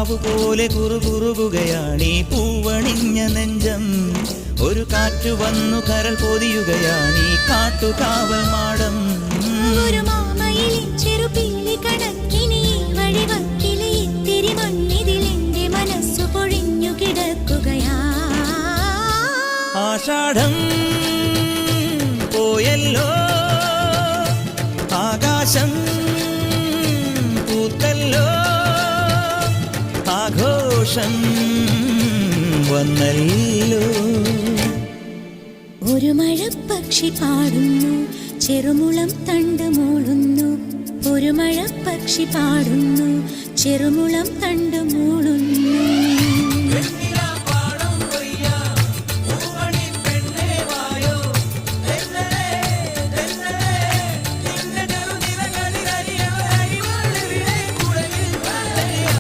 പോലെ കുറുകുറുകുകയാണീ പൂവണിഞ്ഞ നെഞ്ചം. ഒരു കാറ്റു വന്നു കരൾ പൊതിയുകയാണീ കാട്ടുകാവൽ മാടം. ഒരു മാമയിലെ ചെറുപീലി കണക്കിനി വഴിവക്കിലെ ഇത്തിരി മണ്ണിതിലെന്റെ മനസ്സു പൊഴിഞ്ഞു കിടക്കുകയാ. ആഷാഢം പോയല്ലോ, ആകാശം പൂത്തല്ലോ, ആഘോഷം വന്നല്ലോ. ഒരു മഴപ്പക്ഷി പാടുന്നു, ചെറുമുളം തണ്ട് മൂളുന്നു. ഒരു മഴപ്പക്ഷി പാടുന്നു, ചെറുമുളം തണ്ട് മൂളുന്നു.